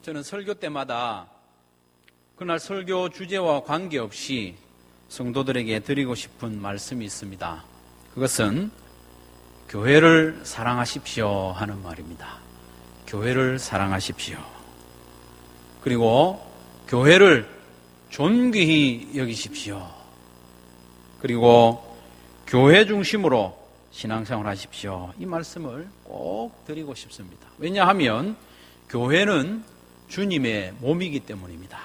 저는 설교 때마다 그날 설교 주제와 관계없이 성도들에게 드리고 싶은 말씀이 있습니다. 그것은 교회를 사랑하십시오 하는 말입니다. 교회를 사랑하십시오. 그리고 교회를 존귀히 여기십시오. 그리고 교회 중심으로 신앙생활 하십시오. 이 말씀을 꼭 드리고 싶습니다. 왜냐하면 교회는 주님의 몸이기 때문입니다.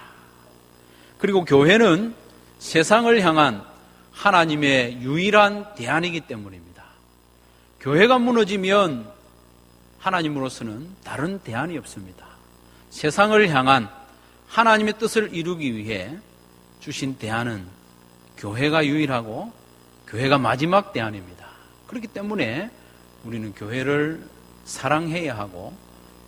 그리고 교회는 세상을 향한 하나님의 유일한 대안이기 때문입니다. 교회가 무너지면 하나님으로서는 다른 대안이 없습니다. 세상을 향한 하나님의 뜻을 이루기 위해 주신 대안은 교회가 유일하고 교회가 마지막 대안입니다. 그렇기 때문에 우리는 교회를 사랑해야 하고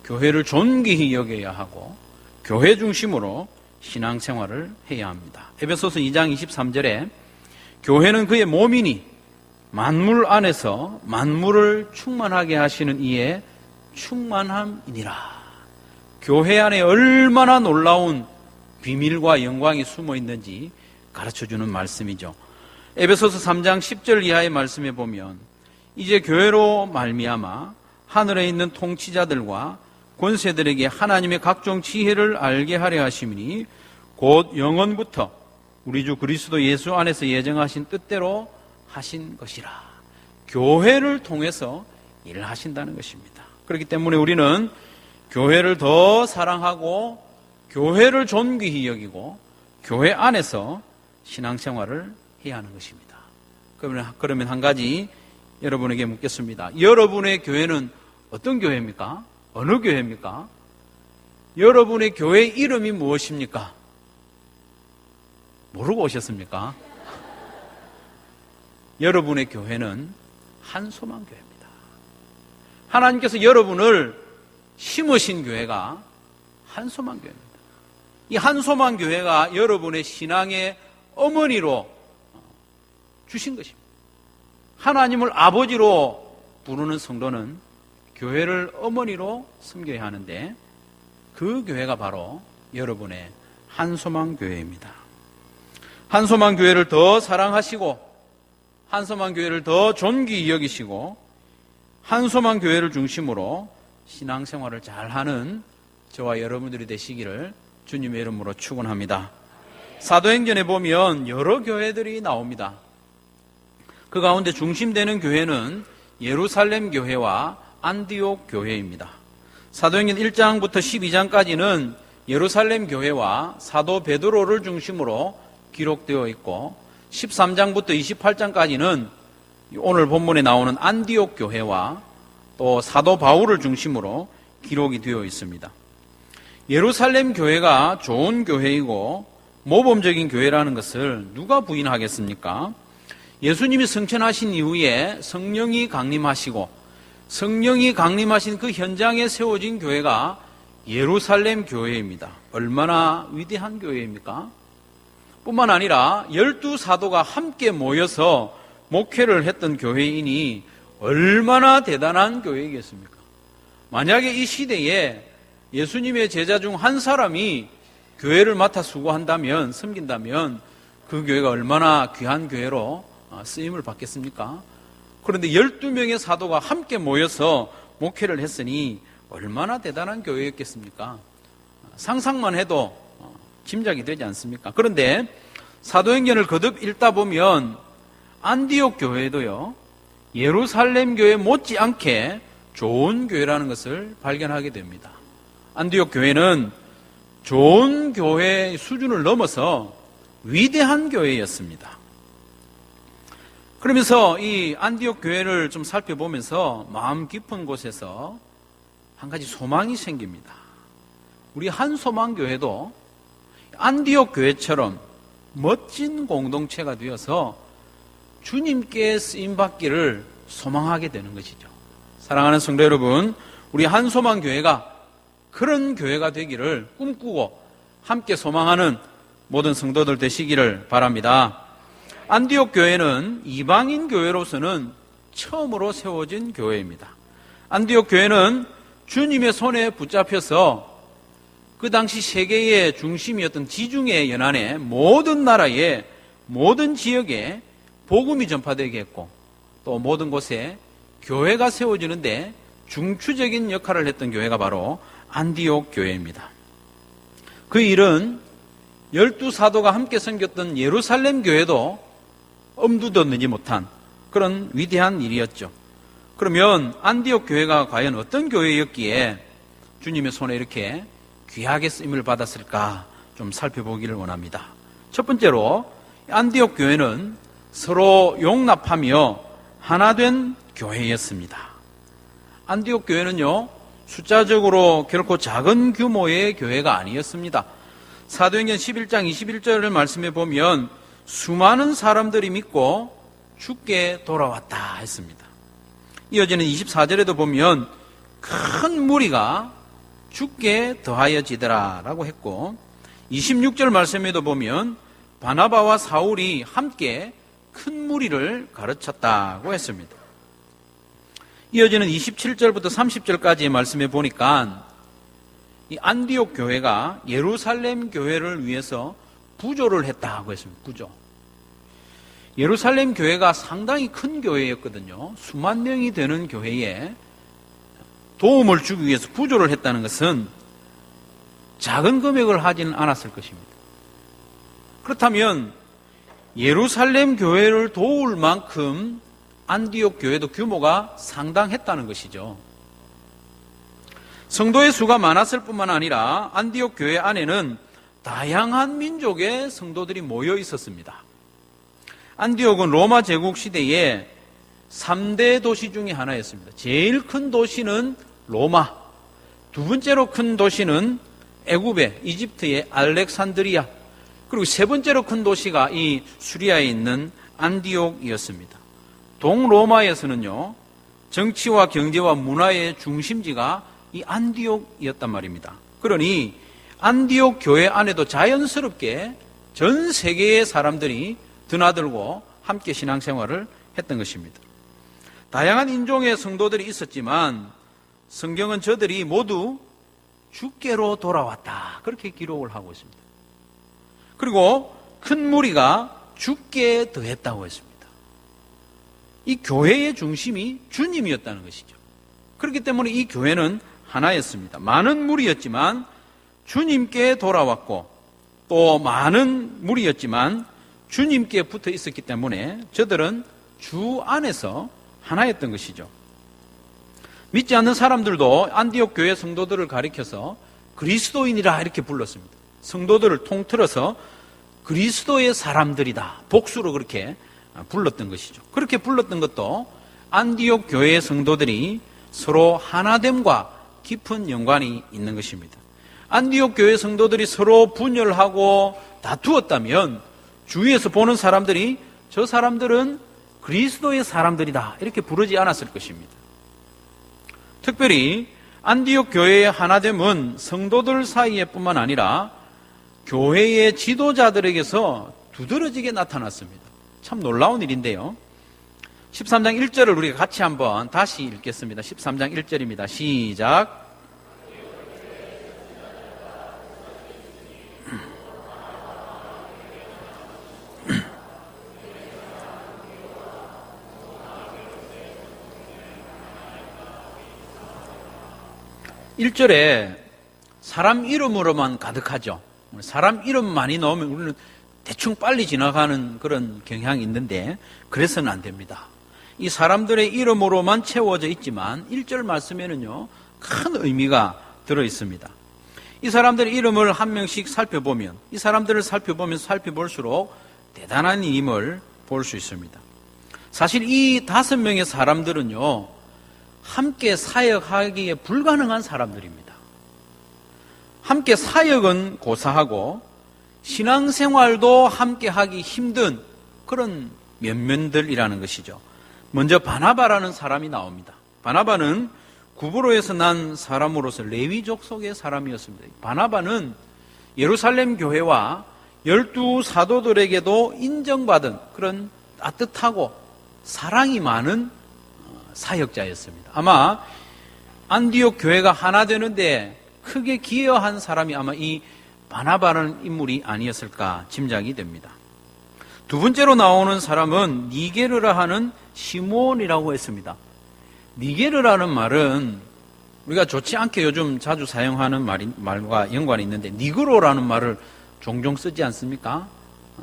교회를 존귀히 여겨야 하고 교회 중심으로 신앙생활을 해야 합니다. 에베소서 2장 23절에 교회는 그의 몸이니 만물 안에서 만물을 충만하게 하시는 이의 충만함이니라. 교회 안에 얼마나 놀라운 비밀과 영광이 숨어 있는지 가르쳐주는 말씀이죠. 에베소서 3장 10절 이하의 말씀에 보면 이제 교회로 말미암아 하늘에 있는 통치자들과 권세들에게 하나님의 각종 지혜를 알게 하려 하심이니 곧 영원부터 우리 주 그리스도 예수 안에서 예정하신 뜻대로 하신 것이라. 교회를 통해서 일을 하신다는 것입니다. 그렇기 때문에 우리는 교회를 더 사랑하고 교회를 존귀히 여기고 교회 안에서 신앙생활을 해야 하는 것입니다. 그러면 한 가지 여러분에게 묻겠습니다. 여러분의 교회는 어떤 교회입니까? 어느 교회입니까? 여러분의 교회 이름이 무엇입니까? 모르고 오셨습니까? 여러분의 교회는 한소망교회입니다. 하나님께서 여러분을 심으신 교회가 한소망교회입니다. 이 한소망교회가 여러분의 신앙의 어머니로 주신 것입니다. 하나님을 아버지로 부르는 성도는 교회를 어머니로 섬겨야 하는데 그 교회가 바로 여러분의 한소망교회입니다. 한소망교회를 더 사랑하시고 한소망교회를 더 존귀히 여기시고 한소망교회를 중심으로 신앙생활을 잘하는 저와 여러분들이 되시기를 주님의 이름으로 축원합니다. 사도행전에 보면 여러 교회들이 나옵니다. 그 가운데 중심되는 교회는 예루살렘 교회와 안디옥 교회입니다. 사도행전 1장부터 12장까지는 예루살렘 교회와 사도 베드로를 중심으로 기록되어 있고 13장부터 28장까지는 오늘 본문에 나오는 안디옥 교회와 또 사도 바울을 중심으로 기록이 되어 있습니다. 예루살렘 교회가 좋은 교회이고 모범적인 교회라는 것을 누가 부인하겠습니까? 예수님이 승천하신 이후에 성령이 강림하시고 성령이 강림하신 그 현장에 세워진 교회가 예루살렘 교회입니다. 얼마나 위대한 교회입니까? 뿐만 아니라 12사도가 함께 모여서 목회를 했던 교회이니 얼마나 대단한 교회이겠습니까? 만약에 이 시대에 예수님의 제자 중 한 사람이 교회를 맡아 수고한다면, 섬긴다면 그 교회가 얼마나 귀한 교회로 쓰임을 받겠습니까? 그런데 12명의 사도가 함께 모여서 목회를 했으니 얼마나 대단한 교회였겠습니까? 상상만 해도 짐작이 되지 않습니까? 그런데 사도행전을 거듭 읽다 보면 안디옥 교회도요, 예루살렘 교회 못지않게 좋은 교회라는 것을 발견하게 됩니다. 안디옥 교회는 좋은 교회 수준을 넘어서 위대한 교회였습니다. 그러면서 이 안디옥 교회를 좀 살펴보면서 마음 깊은 곳에서 한 가지 소망이 생깁니다. 우리 한소망교회도 안디옥 교회처럼 멋진 공동체가 되어서 주님께 쓰임받기를 소망하게 되는 것이죠. 사랑하는 성도 여러분, 우리 한소망교회가 그런 교회가 되기를 꿈꾸고 함께 소망하는 모든 성도들 되시기를 바랍니다. 안디옥 교회는 이방인 교회로서는 처음으로 세워진 교회입니다. 안디옥 교회는 주님의 손에 붙잡혀서 그 당시 세계의 중심이었던 지중해 연안의 모든 나라의 모든 지역에 복음이 전파되게 했고 또 모든 곳에 교회가 세워지는데 중추적인 역할을 했던 교회가 바로 안디옥 교회입니다. 그 일은 12사도가 함께 섬겼던 예루살렘 교회도 엄두도 내지 못한 그런 위대한 일이었죠. 그러면 안디옥 교회가 과연 어떤 교회였기에 주님의 손에 이렇게 귀하게 쓰임을 받았을까 좀 살펴보기를 원합니다. 첫 번째로 안디옥 교회는 서로 용납하며 하나된 교회였습니다. 안디옥 교회는요, 숫자적으로 결코 작은 규모의 교회가 아니었습니다. 사도행전 11장 21절을 말씀해 보면 수많은 사람들이 믿고 주께 돌아왔다 했습니다. 이어지는 24절에도 보면 큰 무리가 주께 더하여지더라 라고 했고 26절 말씀에도 보면 바나바와 사울이 함께 큰 무리를 가르쳤다고 했습니다. 이어지는 27절부터 30절까지의 말씀에 보니까 이 안디옥 교회가 예루살렘 교회를 위해서 부조를 했다고 했습니다. 부조. 예루살렘 교회가 상당히 큰 교회였거든요. 수만 명이 되는 교회에 도움을 주기 위해서 부조를 했다는 것은 작은 금액을 하지는 않았을 것입니다. 그렇다면 예루살렘 교회를 도울 만큼 안디옥 교회도 규모가 상당했다는 것이죠. 성도의 수가 많았을 뿐만 아니라 안디옥 교회 안에는 다양한 민족의 성도들이 모여 있었습니다. 안디옥은 로마 제국 시대에 3대 도시 중에 하나였습니다. 제일 큰 도시는 로마, 두 번째로 큰 도시는 애굽의 이집트의 알렉산드리아, 그리고 세 번째로 큰 도시가 이 수리아에 있는 안디옥이었습니다. 동로마에서는요, 정치와 경제와 문화의 중심지가 이 안디옥이었단 말입니다. 그러니 안디옥 교회 안에도 자연스럽게 전 세계의 사람들이 드나들고 함께 신앙생활을 했던 것입니다. 다양한 인종의 성도들이 있었지만 성경은 저들이 모두 주께로 돌아왔다 그렇게 기록을 하고 있습니다. 그리고 큰 무리가 주께 더했다고 했습니다. 이 교회의 중심이 주님이었다는 것이죠. 그렇기 때문에 이 교회는 하나였습니다. 많은 무리였지만 주님께 돌아왔고 또 많은 무리였지만 주님께 붙어 있었기 때문에 저들은 주 안에서 하나였던 것이죠. 믿지 않는 사람들도 안디옥 교회 성도들을 가리켜서 그리스도인이라 이렇게 불렀습니다. 성도들을 통틀어서 그리스도의 사람들이다. 복수로 그렇게 불렀던 것이죠. 그렇게 불렀던 것도 안디옥 교회의 성도들이 서로 하나됨과 깊은 연관이 있는 것입니다. 안디옥 교회 성도들이 서로 분열하고 다투었다면 주위에서 보는 사람들이 저 사람들은 그리스도의 사람들이다 이렇게 부르지 않았을 것입니다. 특별히 안디옥 교회의 하나됨은 성도들 사이에 뿐만 아니라 교회의 지도자들에게서 두드러지게 나타났습니다. 참 놀라운 일인데요. 13장 1절을 우리가 같이 한번 다시 읽겠습니다. 13장 1절입니다. 시작. 1절에 사람 이름으로만 가득하죠. 사람 이름 많이 넣으면 우리는 대충 빨리 지나가는 그런 경향이 있는데 그래서는 안 됩니다. 이 사람들의 이름으로만 채워져 있지만 1절 말씀에는요 큰 의미가 들어 있습니다. 이 사람들의 이름을 한 명씩 살펴보면 이 사람들을 살펴보면 살펴볼수록 대단한 힘을 볼 수 있습니다. 사실 이 5명의 사람들은요 함께 사역하기에 불가능한 사람들입니다. 함께 사역은 고사하고 신앙생활도 함께 하기 힘든 그런 면면들이라는 것이죠. 먼저 바나바라는 사람이 나옵니다. 바나바는 구브로에서 난 사람으로서 레위족 속의 사람이었습니다. 바나바는 예루살렘 교회와 12사도들에게도 인정받은 그런 따뜻하고 사랑이 많은 사역자였습니다. 아마 안디옥 교회가 하나 되는데 크게 기여한 사람이 아마 이 바나바라는 인물이 아니었을까 짐작이 됩니다. 두 번째로 나오는 사람은 니게르라 하는 시몬이라고 했습니다. 니게르라는 말은 우리가 좋지 않게 요즘 자주 사용하는 말과 연관이 있는데 니그로라는 말을 종종 쓰지 않습니까?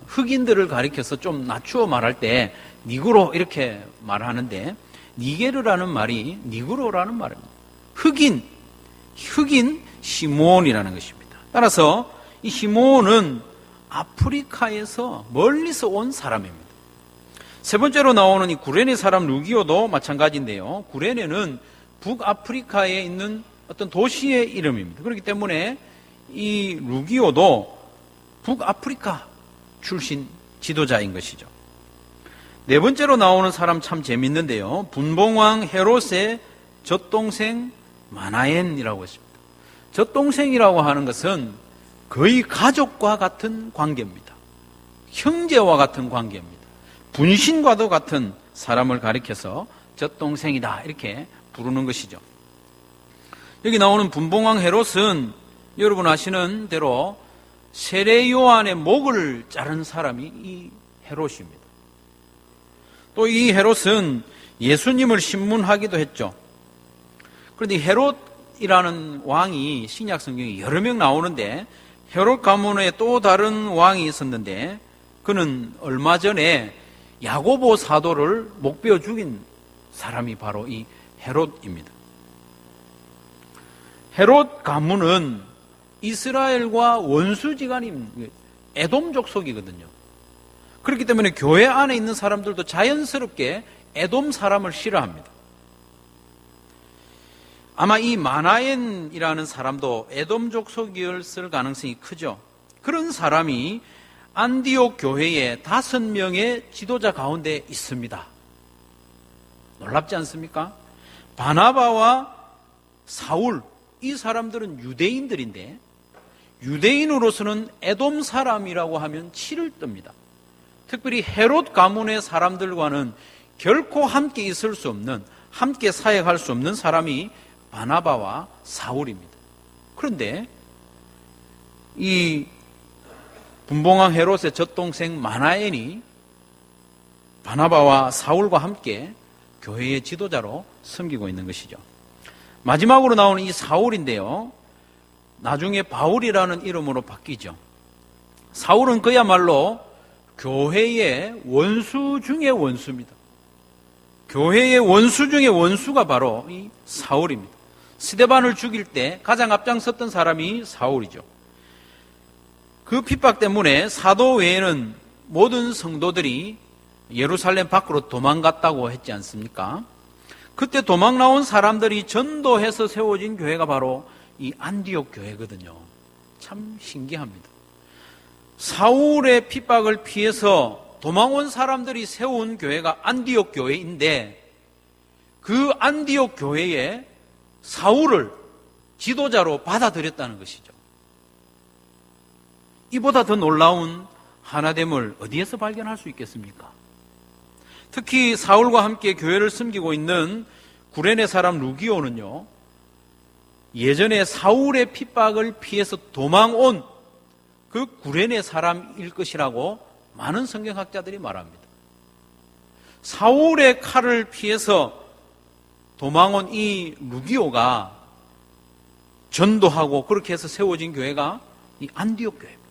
흑인들을 가리켜서 좀 낮추어 말할 때 니그로 이렇게 말하는데 니게르라는 말이 니그로라는 말입니다. 흑인 시몬이라는 것입니다. 따라서 이 시몬은 아프리카에서 멀리서 온 사람입니다. 세 번째로 나오는 이 구레네 사람 루기오도 마찬가지인데요. 구레네는 북아프리카에 있는 어떤 도시의 이름입니다. 그렇기 때문에 이 루기오도 북아프리카 출신 지도자인 것이죠. 네 번째로 나오는 사람 참 재밌는데요. 분봉왕 헤롯의 젖동생 마나엔이라고 했습니다. 젖동생이라고 하는 것은 거의 가족과 같은 관계입니다. 형제와 같은 관계입니다. 분신과도 같은 사람을 가리켜서 젖동생이다 이렇게 부르는 것이죠. 여기 나오는 분봉왕 헤롯은 여러분 아시는 대로 세례 요한의 목을 자른 사람이 이 헤롯입니다. 또 이 헤롯은 예수님을 신문하기도 했죠. 그런데 헤롯이라는 왕이 신약 성경에 여러 명 나오는데 헤롯 가문에 또 다른 왕이 있었는데 그는 얼마 전에 야고보 사도를 목베어 죽인 사람이 바로 이 헤롯입니다. 헤롯 가문은 이스라엘과 원수지간인 에돔 족속이거든요. 그렇기 때문에 교회 안에 있는 사람들도 자연스럽게 에돔 사람을 싫어합니다. 아마 이 마나엔이라는 사람도 에돔 족속이었을 가능성이 크죠. 그런 사람이 안디옥 교회에 5명의 지도자 가운데 있습니다. 놀랍지 않습니까? 바나바와 사울, 이 사람들은 유대인들인데 유대인으로서는 에돔 사람이라고 하면 치를 뜹니다. 특별히 헤롯 가문의 사람들과는 결코 함께 있을 수 없는, 함께 사역할 수 없는 사람이 바나바와 사울입니다. 그런데 이 분봉왕 헤롯의 젖동생 마나엔이 바나바와 사울과 함께 교회의 지도자로 섬기고 있는 것이죠. 마지막으로 나오는 이 사울인데요. 나중에 바울이라는 이름으로 바뀌죠. 사울은 그야말로 교회의 원수 중의 원수입니다. 교회의 원수 중의 원수가 바로 이 사울입니다. 스데반을 죽일 때 가장 앞장섰던 사람이 사울이죠. 그 핍박 때문에 사도 외에는 모든 성도들이 예루살렘 밖으로 도망갔다고 했지 않습니까? 그때 도망 나온 사람들이 전도해서 세워진 교회가 바로 이 안디옥 교회거든요. 참 신기합니다. 사울의 핍박을 피해서 도망온 사람들이 세운 교회가 안디옥 교회인데 그 안디옥 교회에 사울을 지도자로 받아들였다는 것이죠. 이보다 더 놀라운 하나됨을 어디에서 발견할 수 있겠습니까? 특히 사울과 함께 교회를 섬기고 있는 구레네 사람 루기오는요, 예전에 사울의 핍박을 피해서 도망온 그 구레네 사람일 것이라고 많은 성경학자들이 말합니다. 사울의 칼을 피해서 도망온 이 루기오가 전도하고 그렇게 해서 세워진 교회가 이 안디옥 교회입니다.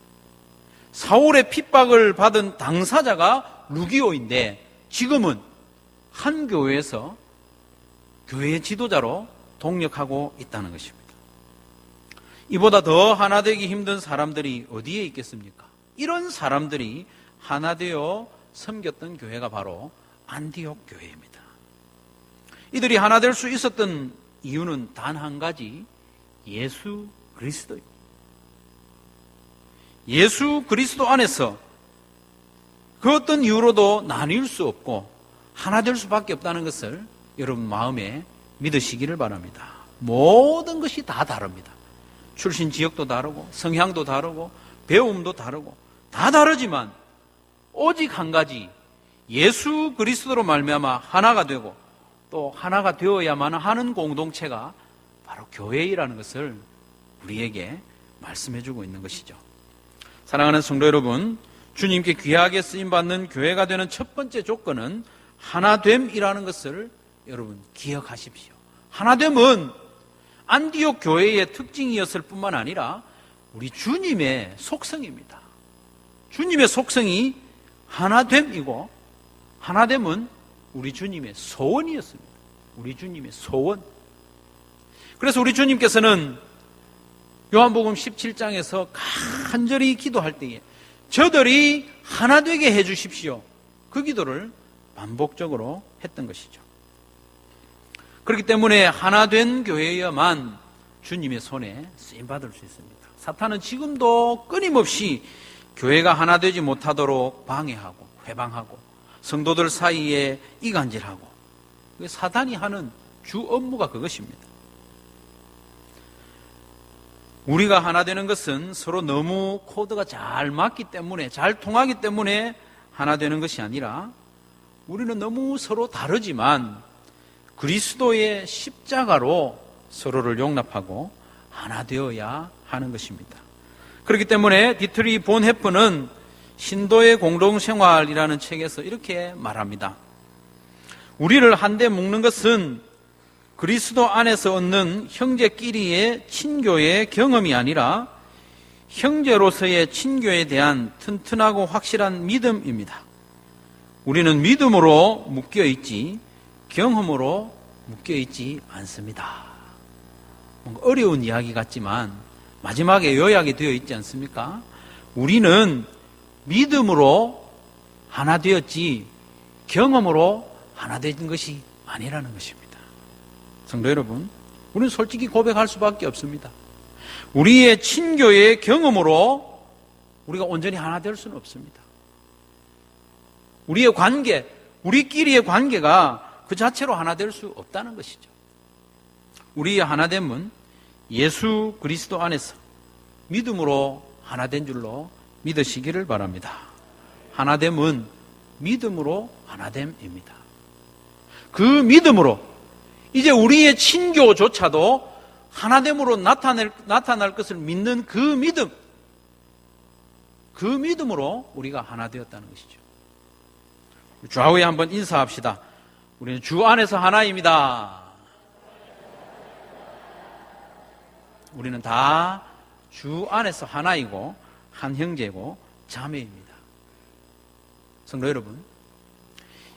사울의 핍박을 받은 당사자가 루기오인데 지금은 한 교회에서 교회의 지도자로 동력하고 있다는 것입니다. 이보다 더 하나 되기 힘든 사람들이 어디에 있겠습니까? 이런 사람들이 하나 되어 섬겼던 교회가 바로 안디옥 교회입니다. 이들이 하나 될 수 있었던 이유는 단 한 가지, 예수 그리스도입니다. 예수 그리스도 안에서 그 어떤 이유로도 나뉠 수 없고 하나 될 수밖에 없다는 것을 여러분 마음에 믿으시기를 바랍니다. 모든 것이 다 다릅니다. 출신 지역도 다르고 성향도 다르고 배움도 다르고 다 다르지만 오직 한 가지, 예수 그리스도로 말미암아 하나가 되고 또 하나가 되어야만 하는 공동체가 바로 교회이라는 것을 우리에게 말씀해주고 있는 것이죠. 사랑하는 성도 여러분, 주님께 귀하게 쓰임받는 교회가 되는 첫 번째 조건은 하나됨이라는 것을 여러분 기억하십시오. 하나됨은 안디옥 교회의 특징이었을 뿐만 아니라 우리 주님의 속성입니다. 주님의 속성이 하나됨이고, 하나됨은 우리 주님의 소원이었습니다. 우리 주님의 소원. 그래서 우리 주님께서는 요한복음 17장에서 간절히 기도할 때에 저들이 하나 되게 해 주십시오, 그 기도를 반복적으로 했던 것이죠. 그렇기 때문에 하나 된 교회여만 주님의 손에 쓰임받을 수 있습니다. 사탄은 지금도 끊임없이 교회가 하나 되지 못하도록 방해하고 회방하고 성도들 사이에 이간질하고, 사탄이 하는 주 업무가 그것입니다. 우리가 하나 되는 것은 서로 너무 코드가 잘 맞기 때문에, 잘 통하기 때문에 하나 되는 것이 아니라 우리는 너무 서로 다르지만 그리스도의 십자가로 서로를 용납하고 하나 되어야 하는 것입니다. 그렇기 때문에 디트리 본 해프는 신도의 공동생활이라는 책에서 이렇게 말합니다. 우리를 한데 묶는 것은 그리스도 안에서 얻는 형제끼리의 친교의 경험이 아니라 형제로서의 친교에 대한 튼튼하고 확실한 믿음입니다. 우리는 믿음으로 묶여있지 경험으로 묶여있지 않습니다. 뭔가 어려운 이야기 같지만 마지막에 요약이 되어 있지 않습니까? 우리는 믿음으로 하나 되었지 경험으로 하나 된 것이 아니라는 것입니다. 성도 여러분, 우리는 솔직히 고백할 수밖에 없습니다. 우리의 친교의 경험으로 우리가 온전히 하나 될 수는 없습니다. 우리의 관계, 우리끼리의 관계가 그 자체로 하나 될 수 없다는 것이죠. 우리의 하나됨은 예수 그리스도 안에서 믿음으로 하나된 줄로 믿으시기를 바랍니다. 하나됨은 믿음으로 하나됨입니다. 그 믿음으로 이제 우리의 친교조차도 하나됨으로 나타날 것을 믿는 그 믿음으로 우리가 하나 되었다는 것이죠. 좌우에 한번 인사합시다. 우리는 주 안에서 하나입니다. 우리는 다 주 안에서 하나이고 한 형제고 자매입니다. 성도 여러분,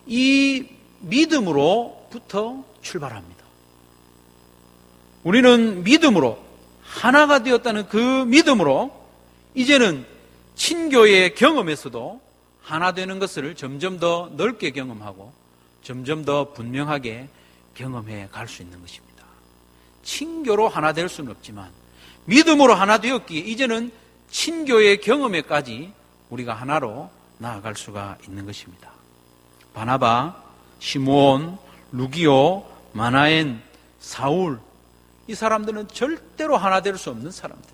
이 믿음으로부터 출발합니다. 우리는 믿음으로 하나가 되었다는 그 믿음으로 이제는 친교의 경험에서도 하나 되는 것을 점점 더 넓게 경험하고 점점 더 분명하게 경험해 갈 수 있는 것입니다. 친교로 하나 될 수는 없지만 믿음으로 하나 되었기에 이제는 친교의 경험에까지 우리가 하나로 나아갈 수가 있는 것입니다. 바나바, 시므온, 루기오, 마나엔, 사울, 이 사람들은 절대로 하나 될 수 없는 사람들.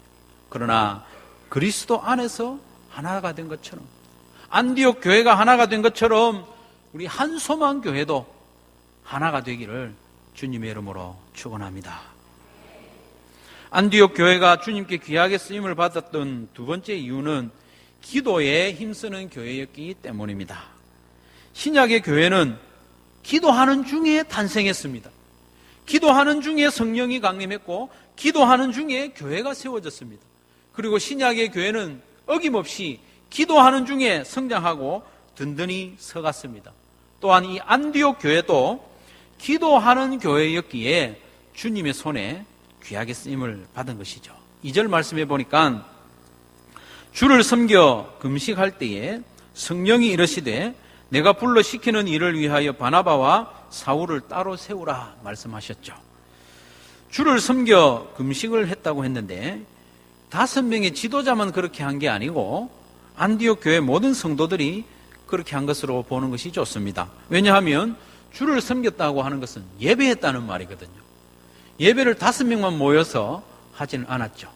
그러나 그리스도 안에서 하나가 된 것처럼, 안디옥 교회가 하나가 된 것처럼 우리 한소망 교회도 하나가 되기를 주님의 이름으로 축원합니다. 안디옥 교회가 주님께 귀하게 쓰임을 받았던 두 번째 이유는 기도에 힘쓰는 교회였기 때문입니다. 신약의 교회는 기도하는 중에 탄생했습니다. 기도하는 중에 성령이 강림했고 기도하는 중에 교회가 세워졌습니다. 그리고 신약의 교회는 어김없이 기도하는 중에 성장하고 든든히 서갔습니다. 또한 이 안디옥 교회도 기도하는 교회였기에 주님의 손에 귀하게 쓰임을 받은 것이죠. 2절 말씀해 보니까 주를 섬겨 금식할 때에 성령이 이르시되 내가 불러 시키는 일을 위하여 바나바와 사울을 따로 세우라 말씀하셨죠. 주를 섬겨 금식을 했다고 했는데 5명의 지도자만 그렇게 한 게 아니고 안디옥 교회 모든 성도들이 그렇게 한 것으로 보는 것이 좋습니다. 왜냐하면 주를 섬겼다고 하는 것은 예배했다는 말이거든요. 예배를 5명만 모여서 하지는 않았죠.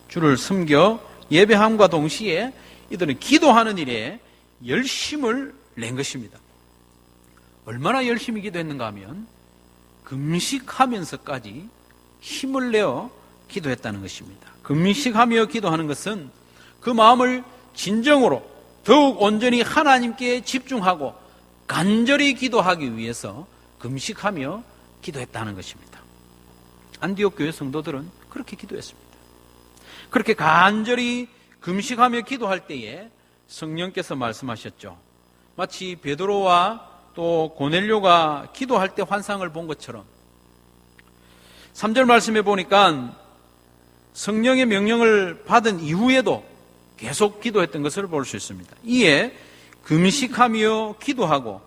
주를 섬겨 예배함과 동시에 이들은 기도하는 일에 열심을 낸 것입니다. 얼마나 열심히 기도했는가 하면 금식하면서까지 힘을 내어 기도했다는 것입니다. 금식하며 기도하는 것은 그 마음을 진정으로 더욱 온전히 하나님께 집중하고 간절히 기도하기 위해서 금식하며 기도했다는 것입니다. 안디옥 교회 성도들은 그렇게 기도했습니다. 그렇게 간절히 금식하며 기도할 때에 성령께서 말씀하셨죠. 마치 베드로와 또 고넬료가 기도할 때 환상을 본 것처럼 3절 말씀에 보니까 성령의 명령을 받은 이후에도 계속 기도했던 것을 볼 수 있습니다. 이에 금식하며 기도하고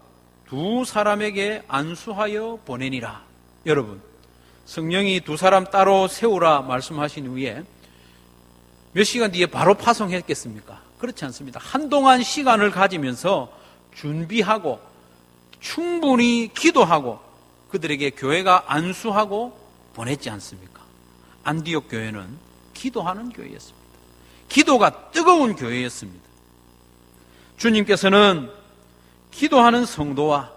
두 사람에게 안수하여 보내니라. 여러분, 성령이 두 사람 따로 세우라 말씀하신 후에 몇 시간 뒤에 바로 파송했겠습니까? 그렇지 않습니다. 한동안 시간을 가지면서 준비하고 충분히 기도하고 그들에게 교회가 안수하고 보냈지 않습니까? 안디옥 교회는 기도하는 교회였습니다. 기도가 뜨거운 교회였습니다. 주님께서는 기도하는 성도와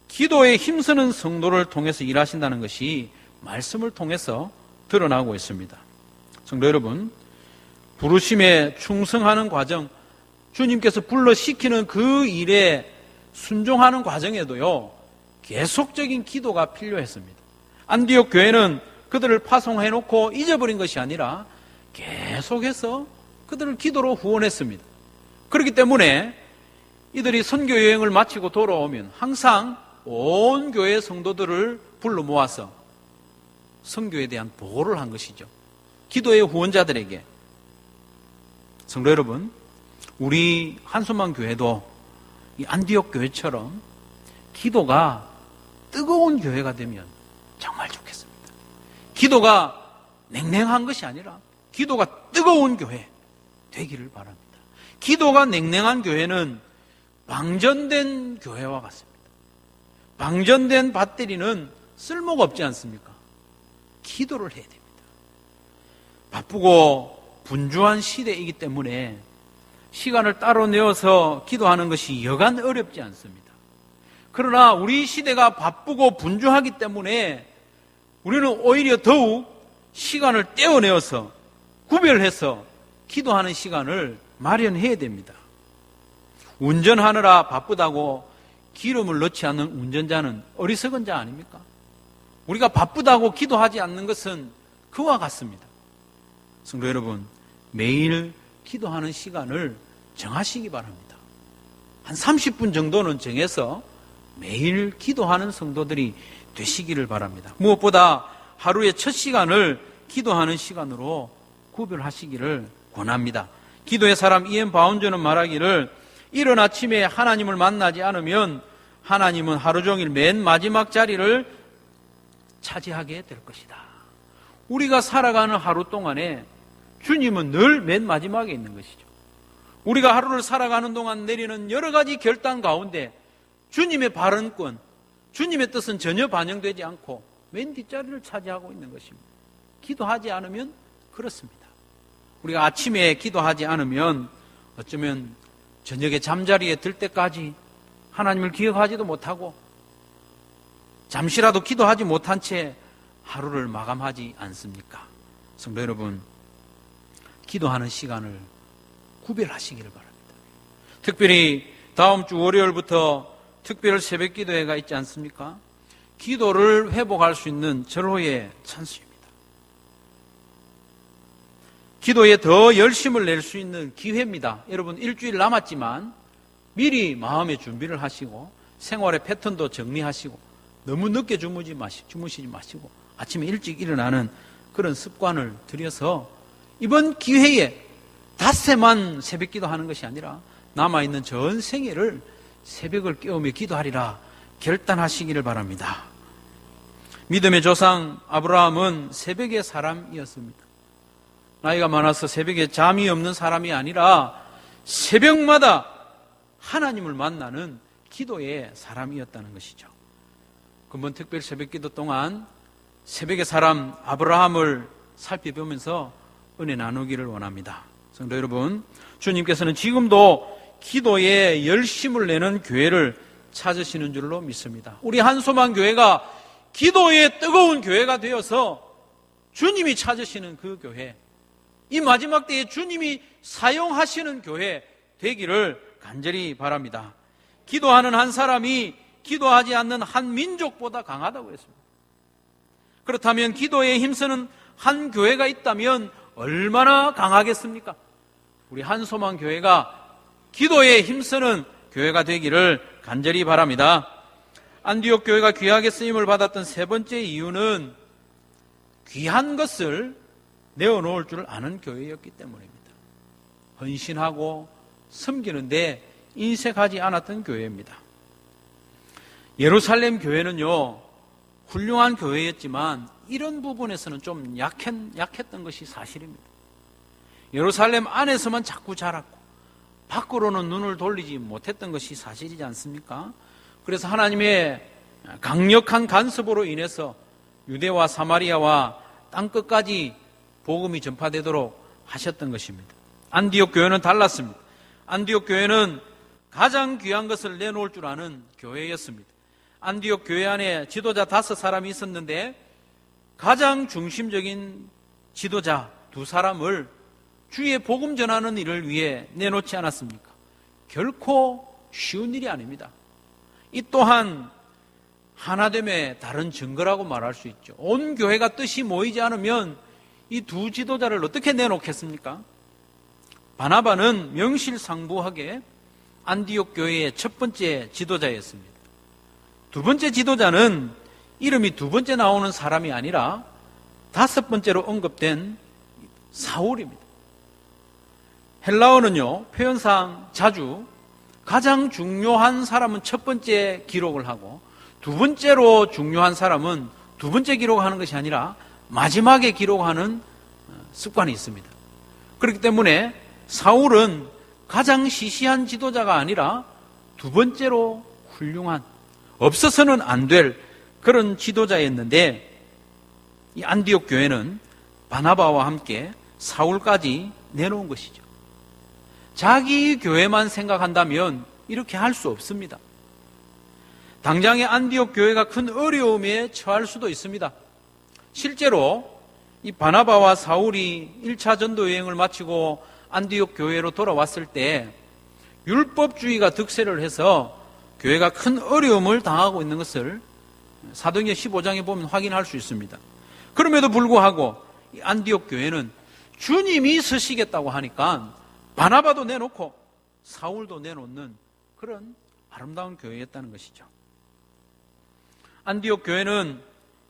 기도에 힘쓰는 성도를 통해서 일하신다는 것이 말씀을 통해서 드러나고 있습니다. 성도 여러분, 부르심에 충성하는 과정, 주님께서 불러시키는 그 일에 순종하는 과정에도요, 계속적인 기도가 필요했습니다. 안디옥 교회는 그들을 파송해놓고 잊어버린 것이 아니라 계속해서 그들을 기도로 후원했습니다. 그렇기 때문에 이들이 선교 여행을 마치고 돌아오면 항상 온 교회 성도들을 불러 모아서 선교에 대한 보호를 한 것이죠. 기도의 후원자들에게. 성도 여러분, 우리 한소만 교회도 이 안디옥 교회처럼 기도가 뜨거운 교회가 되면 정말 좋겠습니다. 기도가 냉랭한 것이 아니라 기도가 뜨거운 교회 되기를 바랍니다. 기도가 냉랭한 교회는 방전된 교회와 같습니다. 방전된 배터리는 쓸모가 없지 않습니까? 기도를 해야 됩니다. 바쁘고 분주한 시대이기 때문에 시간을 따로 내어서 기도하는 것이 여간 어렵지 않습니다. 그러나 우리 시대가 바쁘고 분주하기 때문에 우리는 오히려 더욱 시간을 떼어내어서 구별해서 기도하는 시간을 마련해야 됩니다. 운전하느라 바쁘다고 기름을 넣지 않는 운전자는 어리석은 자 아닙니까? 우리가 바쁘다고 기도하지 않는 것은 그와 같습니다. 성도 여러분, 매일 기도하는 시간을 정하시기 바랍니다. 한 30분 정도는 정해서 매일 기도하는 성도들이 되시기를 바랍니다. 무엇보다 하루의 첫 시간을 기도하는 시간으로 구별하시기를 권합니다. 기도의 사람 이엔 바운저는 말하기를 이른 아침에 하나님을 만나지 않으면 하나님은 하루 종일 맨 마지막 자리를 차지하게 될 것이다. 우리가 살아가는 하루 동안에 주님은 늘 맨 마지막에 있는 것이죠. 우리가 하루를 살아가는 동안 내리는 여러 가지 결단 가운데 주님의 발언권, 주님의 뜻은 전혀 반영되지 않고 맨 뒷자리를 차지하고 있는 것입니다. 기도하지 않으면 그렇습니다. 우리가 아침에 기도하지 않으면 어쩌면 저녁에 잠자리에 들 때까지 하나님을 기억하지도 못하고 잠시라도 기도하지 못한 채 하루를 마감하지 않습니까? 성도 여러분, 기도하는 시간을 구별하시기를 바랍니다. 특별히 다음 주 월요일부터 특별 새벽 기도회가 있지 않습니까? 기도를 회복할 수 있는 절호의 찬스입니다. 기도에 더 열심을 낼 수 있는 기회입니다. 여러분, 일주일 남았지만 미리 마음의 준비를 하시고 생활의 패턴도 정리하시고 너무 늦게 주무시지 마시고 아침에 일찍 일어나는 그런 습관을 들여서 이번 기회에 닷새만 새벽 기도하는 것이 아니라 남아있는 전 생애를 새벽을 깨우며 기도하리라 결단하시기를 바랍니다. 믿음의 조상 아브라함은 새벽의 사람이었습니다. 나이가 많아서 새벽에 잠이 없는 사람이 아니라 새벽마다 하나님을 만나는 기도의 사람이었다는 것이죠. 금번 특별 새벽 기도 동안 새벽의 사람 아브라함을 살펴보면서 은혜 나누기를 원합니다. 성도 여러분, 주님께서는 지금도 기도에 열심을 내는 교회를 찾으시는 줄로 믿습니다. 우리 한소만 교회가 기도에 뜨거운 교회가 되어서 주님이 찾으시는 그 교회, 이 마지막 때에 주님이 사용하시는 교회 되기를 간절히 바랍니다. 기도하는 한 사람이 기도하지 않는 한 민족보다 강하다고 했습니다. 그렇다면 기도에 힘쓰는 한 교회가 있다면 얼마나 강하겠습니까? 우리 한소망 교회가 기도에 힘쓰는 교회가 되기를 간절히 바랍니다. 안디옥 교회가 귀하게 쓰임을 받았던 세 번째 이유는 귀한 것을 내어놓을 줄 아는 교회였기 때문입니다. 헌신하고 섬기는데 인색하지 않았던 교회입니다. 예루살렘 교회는요, 훌륭한 교회였지만 이런 부분에서는 좀 약했던 것이 사실입니다. 예루살렘 안에서만 자꾸 자랐고 밖으로는 눈을 돌리지 못했던 것이 사실이지 않습니까? 그래서 하나님의 강력한 간섭으로 인해서 유대와 사마리아와 땅끝까지 복음이 전파되도록 하셨던 것입니다. 안디옥 교회는 달랐습니다. 안디옥 교회는 가장 귀한 것을 내놓을 줄 아는 교회였습니다. 안디옥 교회 안에 지도자 5사람이 있었는데 가장 중심적인 지도자 2사람을 주의 복음 전하는 일을 위해 내놓지 않았습니까? 결코 쉬운 일이 아닙니다. 이 또한 하나됨의 다른 증거라고 말할 수 있죠. 온 교회가 뜻이 모이지 않으면 이 2 지도자를 어떻게 내놓겠습니까? 바나바는 명실상부하게 안디옥 교회의 첫 번째 지도자였습니다. 2번째 지도자는 이름이 2번째 나오는 사람이 아니라 5번째로 언급된 사울입니다. 헬라어는요, 표현상 자주 가장 중요한 사람은 첫 번째 기록을 하고 2번째로 중요한 사람은 2번째 기록하는 것이 아니라 마지막에 기록하는 습관이 있습니다. 그렇기 때문에 사울은 가장 시시한 지도자가 아니라 2번째로 훌륭한, 없어서는 안 될 그런 지도자였는데 이 안디옥 교회는 바나바와 함께 사울까지 내놓은 것이죠. 자기 교회만 생각한다면 이렇게 할 수 없습니다. 당장의 안디옥 교회가 큰 어려움에 처할 수도 있습니다. 실제로 이 바나바와 사울이 1차 전도 여행을 마치고 안디옥 교회로 돌아왔을 때 율법주의가 득세를 해서 교회가 큰 어려움을 당하고 있는 것을 사도행전 15장에 보면 확인할 수 있습니다. 그럼에도 불구하고 이 안디옥 교회는 주님이 서시겠다고 하니까 바나바도 내놓고 사울도 내놓는 그런 아름다운 교회였다는 것이죠. 안디옥 교회는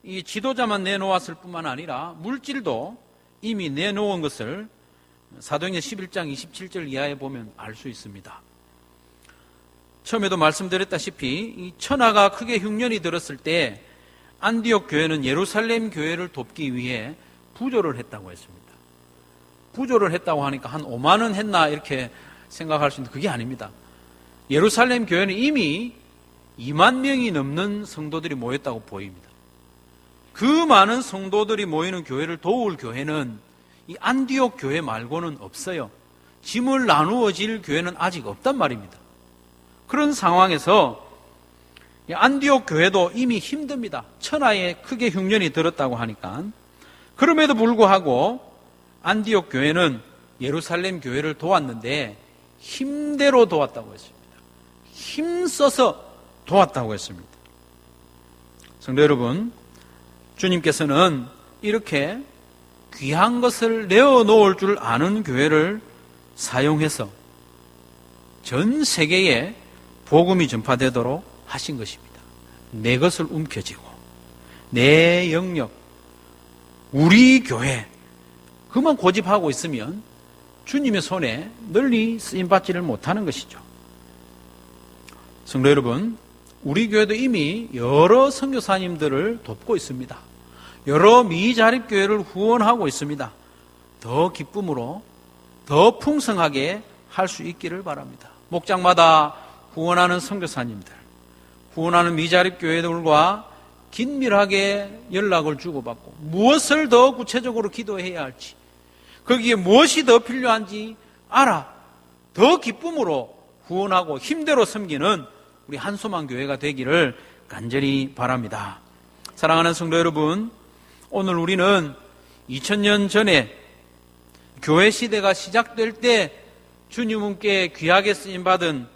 이 지도자만 내놓았을 뿐만 아니라 물질도 이미 내놓은 것을 사도행전 11장 27절 이하에 보면 알 수 있습니다. 처음에도 말씀드렸다시피 이 천하가 크게 흉년이 들었을 때 안디옥 교회는 예루살렘 교회를 돕기 위해 부조를 했다고 했습니다. 부조를 했다고 하니까 한 5만 원 했나 이렇게 생각할 수 있는데 그게 아닙니다. 예루살렘 교회는 이미 2만 명이 넘는 성도들이 모였다고 보입니다. 그 많은 성도들이 모이는 교회를 도울 교회는 이 안디옥 교회 말고는 없어요. 짐을 나누어질 교회는 아직 없단 말입니다. 그런 상황에서 안디옥 교회도 이미 힘듭니다. 천하에 크게 흉년이 들었다고 하니까. 그럼에도 불구하고 안디옥 교회는 예루살렘 교회를 도왔는데 힘대로 도왔다고 했습니다. 힘써서 도왔다고 했습니다. 성도 여러분, 주님께서는 이렇게 귀한 것을 내어놓을 줄 아는 교회를 사용해서 전 세계에 복음이 전파되도록 하신 것입니다. 내 것을 움켜쥐고 내 영역, 우리 교회 그만 고집하고 있으면 주님의 손에 널리 쓰임받지를 못하는 것이죠. 성도 여러분, 우리 교회도 이미 여러 선교사님들을 돕고 있습니다. 여러 미자립교회를 후원하고 있습니다. 더 기쁨으로 더 풍성하게 할 수 있기를 바랍니다. 목장마다 후원하는 선교사님들, 후원하는 미자립교회들과 긴밀하게 연락을 주고받고 무엇을 더 구체적으로 기도해야 할지, 거기에 무엇이 더 필요한지 알아 더 기쁨으로 후원하고 힘대로 섬기는 우리 한소망 교회가 되기를 간절히 바랍니다. 사랑하는 성도 여러분, 오늘 우리는 2000년 전에 교회 시대가 시작될 때 주님께 귀하게 쓰임받은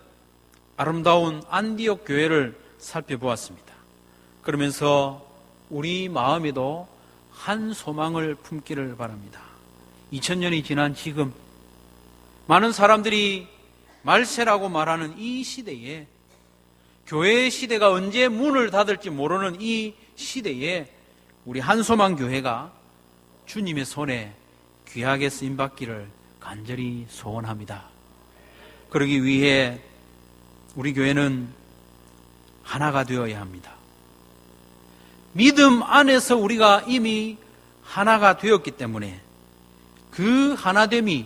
아름다운 안디옥 교회를 살펴보았습니다. 그러면서 우리 마음에도 한 소망을 품기를 바랍니다. 2000년이 지난 지금 많은 사람들이 말세라고 말하는 이 시대에, 교회의 시대가 언제 문을 닫을지 모르는 이 시대에 우리 한소망 교회가 주님의 손에 귀하게 쓰임받기를 간절히 소원합니다. 그러기 위해 우리 교회는 하나가 되어야 합니다. 믿음 안에서 우리가 이미 하나가 되었기 때문에 그 하나됨이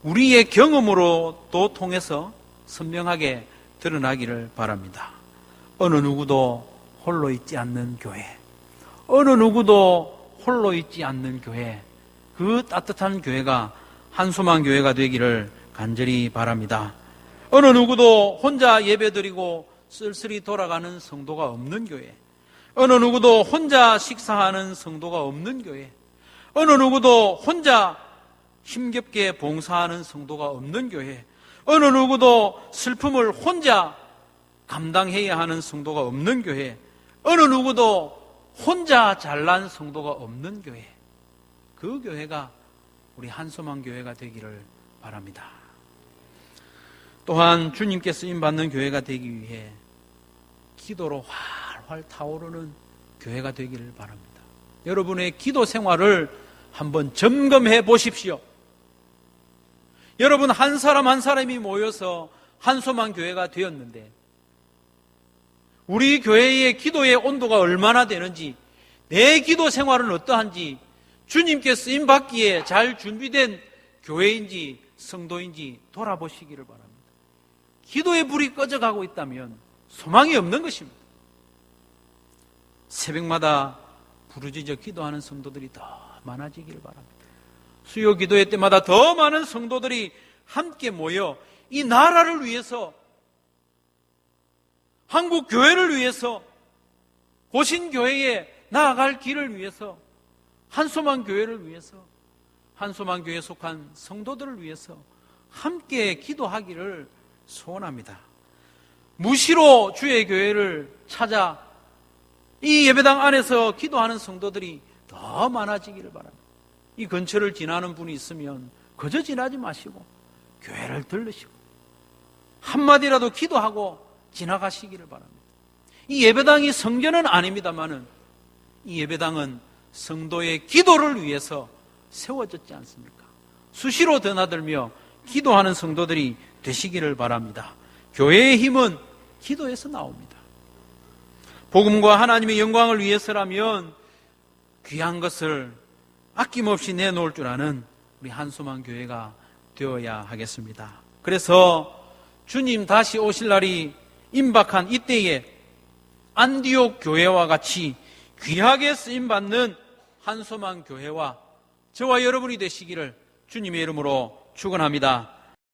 우리의 경험으로 또 통해서 선명하게 드러나기를 바랍니다. 어느 누구도 홀로 있지 않는 교회, 어느 누구도 홀로 있지 않는 교회, 그 따뜻한 교회가 한소망 교회가 되기를 간절히 바랍니다. 어느 누구도 혼자 예배드리고 쓸쓸히 돌아가는 성도가 없는 교회, 어느 누구도 혼자 식사하는 성도가 없는 교회, 어느 누구도 혼자 힘겹게 봉사하는 성도가 없는 교회, 어느 누구도 슬픔을 혼자 감당해야 하는 성도가 없는 교회, 어느 누구도 혼자 잘난 성도가 없는 교회, 그 교회가 우리 한소망 교회가 되기를 바랍니다. 또한 주님께 쓰임받는 교회가 되기 위해 기도로 활활 타오르는 교회가 되기를 바랍니다. 여러분의 기도 생활을 한번 점검해 보십시오. 여러분 한 사람 한 사람이 모여서 한소망 교회가 되었는데 우리 교회의 기도의 온도가 얼마나 되는지, 내 기도 생활은 어떠한지, 주님께 쓰임받기에 잘 준비된 교회인지 성도인지 돌아보시기를 바랍니다. 기도의 불이 꺼져가고 있다면 소망이 없는 것입니다. 새벽마다 부르짖어 기도하는 성도들이 더 많아지기를 바랍니다. 수요 기도회 때마다 더 많은 성도들이 함께 모여 이 나라를 위해서, 한국 교회를 위해서, 고신교회에 나아갈 길을 위해서, 한소망 교회를 위해서, 한소망 교회에 속한 성도들을 위해서 함께 기도하기를 소원합니다. 무시로 주의 교회를 찾아 이 예배당 안에서 기도하는 성도들이 더 많아지기를 바랍니다. 이 근처를 지나는 분이 있으면 그저 지나지 마시고 교회를 들르시고 한마디라도 기도하고 지나가시기를 바랍니다. 이 예배당이 성전은 아닙니다만은 이 예배당은 성도의 기도를 위해서 세워졌지 않습니까? 수시로 드나들며 기도하는 성도들이 되시기를 바랍니다. 교회의 힘은 기도에서 나옵니다. 복음과 하나님의 영광을 위해서라면 귀한 것을 아낌없이 내놓을 줄 아는 우리 한소망 교회가 되어야 하겠습니다. 그래서 주님 다시 오실 날이 임박한 이때에 안디옥 교회와 같이 귀하게 쓰임받는 한소망 교회와 저와 여러분이 되시기를 주님의 이름으로 축원합니다.